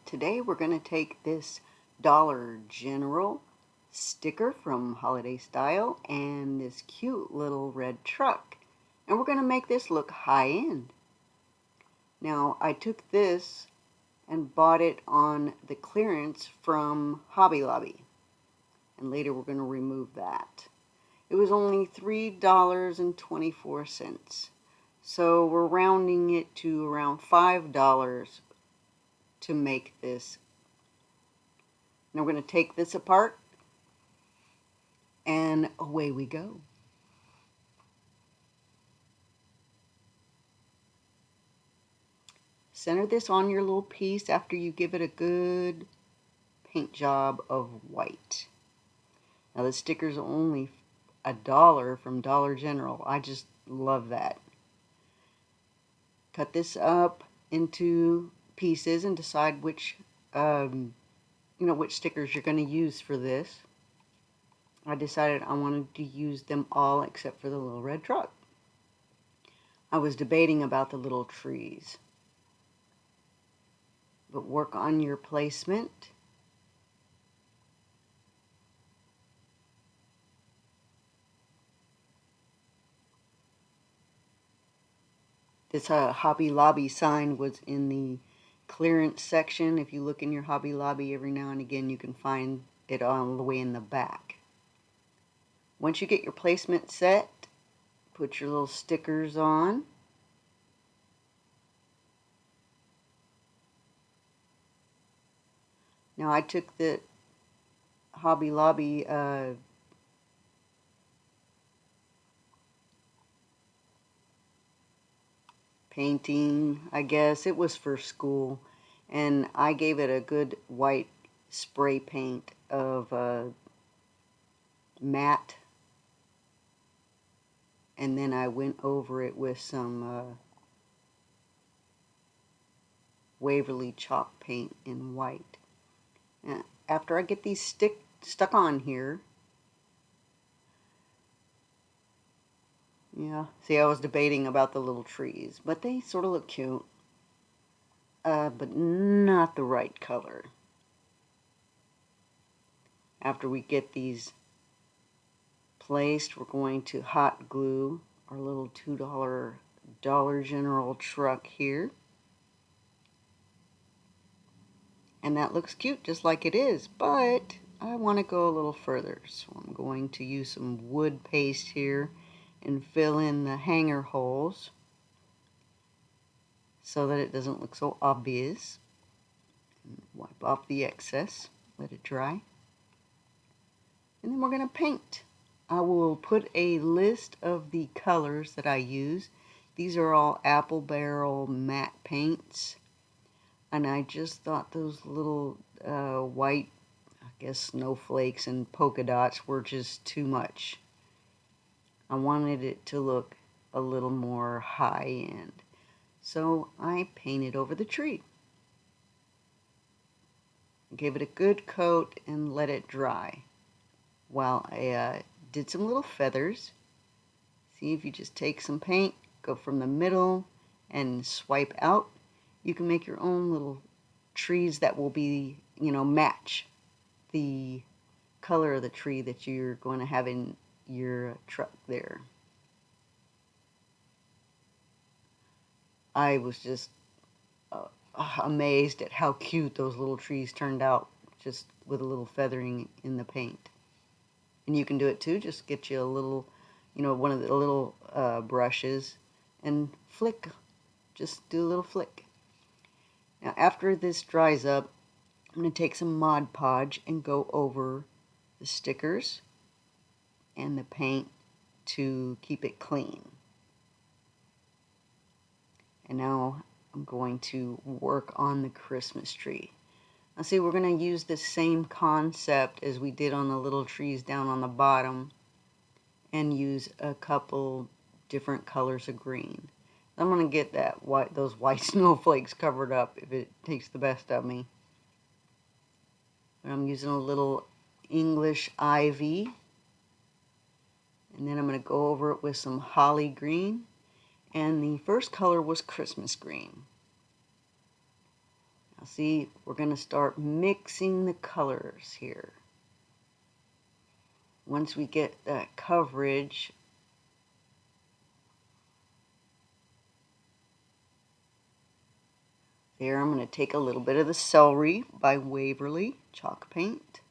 Today we're going to take this Dollar General sticker from Holiday Style and this cute little red truck, and we're going to make this look high-end. Now I took this and bought it on the clearance from Hobby Lobby, and later we're going to remove that. It was only $3.24, so we're rounding it to around $5 to make this. Now we're going to take this apart, and away we go. Center this on your little piece after you give it a good paint job of white. Now the sticker's only $1 from Dollar General. I just love that. Cut this up into pieces and decide which which stickers you're going to use for this. I decided I wanted to use them all except for the little red truck. I was debating about the little trees, but work on your placement. This Hobby Lobby sign was in the clearance section. If you look in your Hobby Lobby every now and again, you can find it all the way in the back. Once you get your placement set, put your little stickers on. Now I took the Hobby Lobby painting, I guess. It was for school, and I gave it a good white spray paint of matte, and then I went over it with some Waverly chalk paint in white. Now, after I get these stuck on here, yeah, see, I was debating about the little trees, but they sort of look cute, but not the right color. After we get these placed, we're going to hot glue our little $2 Dollar General truck here. And that looks cute just like it is, but I want to go a little further. So I'm going to use some wood paste here and fill in the hanger holes so that it doesn't look so obvious. Wipe off the excess, let it dry. And then we're going to paint. I will put a list of the colors that I use. These are all Apple Barrel matte paints. And I just thought those little white, I guess, snowflakes and polka dots were just too much. I wanted it to look a little more high-end. So I painted over the tree. Gave it a good coat and let it dry. While I did some little feathers. See, if you just take some paint, go from the middle and swipe out, you can make your own little trees that will be, match the color of the tree that you're going to have in your truck there. I was just amazed at how cute those little trees turned out just with a little feathering in the paint. And you can do it too. Just get you a little, one of the little brushes and flick. Just do a little flick. Now after this dries up, I'm going to take some Mod Podge and go over the stickers and the paint to keep it clean. And now I'm going to work on the Christmas tree. Now see, we're going to use the same concept as we did on the little trees down on the bottom and use a couple different colors of green. I'm going to get those white snowflakes covered up if it takes the best of me. But I'm using a little English ivy. And then I'm going to go over it with some holly green. And the first color was Christmas green. Now see, we're going to start mixing the colors here. Once we get that coverage, there, I'm going to take a little bit of the Celery by Waverly chalk paint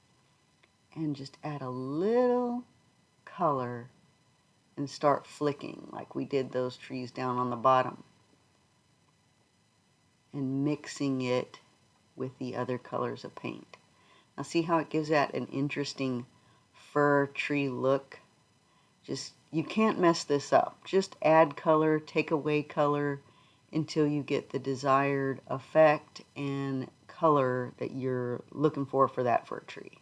and just add a little color and start flicking like we did those trees down on the bottom, and mixing it with the other colors of paint. Now see how it gives that an interesting fir tree look? Just, you can't mess this up. Just add color, take away color until you get the desired effect and color that you're looking for that fir tree.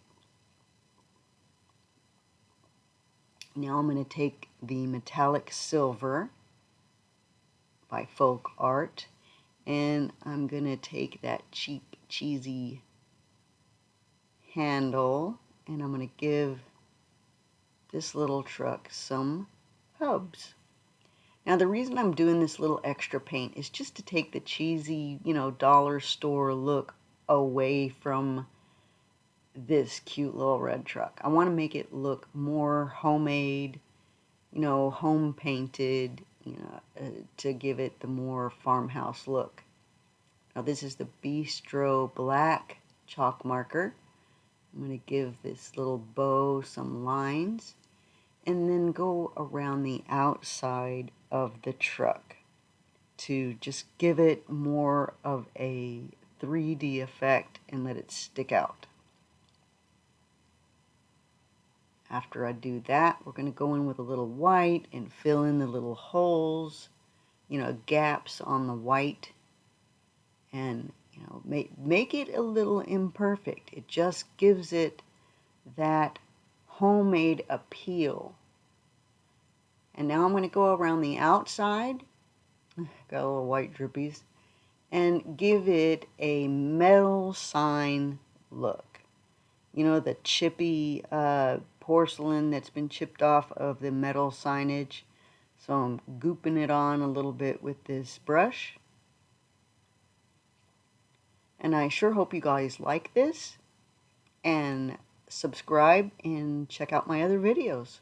Now I'm going to take the metallic silver by Folk Art, and I'm going to take that cheap, cheesy handle, and I'm going to give this little truck some hubs. Now the reason I'm doing this little extra paint is just to take the cheesy, dollar store look away from this cute little red truck. I want to make it look more homemade, home painted, to give it the more farmhouse look. Now this is the Bistro Black chalk marker. I'm going to give this little bow some lines and then go around the outside of the truck to just give it more of a 3D effect and let it stick out. After I do that, we're going to go in with a little white and fill in the little holes, gaps on the white, and make it a little imperfect. It just gives it that homemade appeal. And now I'm going to go around the outside, got a little white drippies, and give it a metal sign look. The chippy porcelain that's been chipped off of the metal signage. So I'm gooping it on a little bit with this brush. And I sure hope you guys like this, and subscribe and check out my other videos.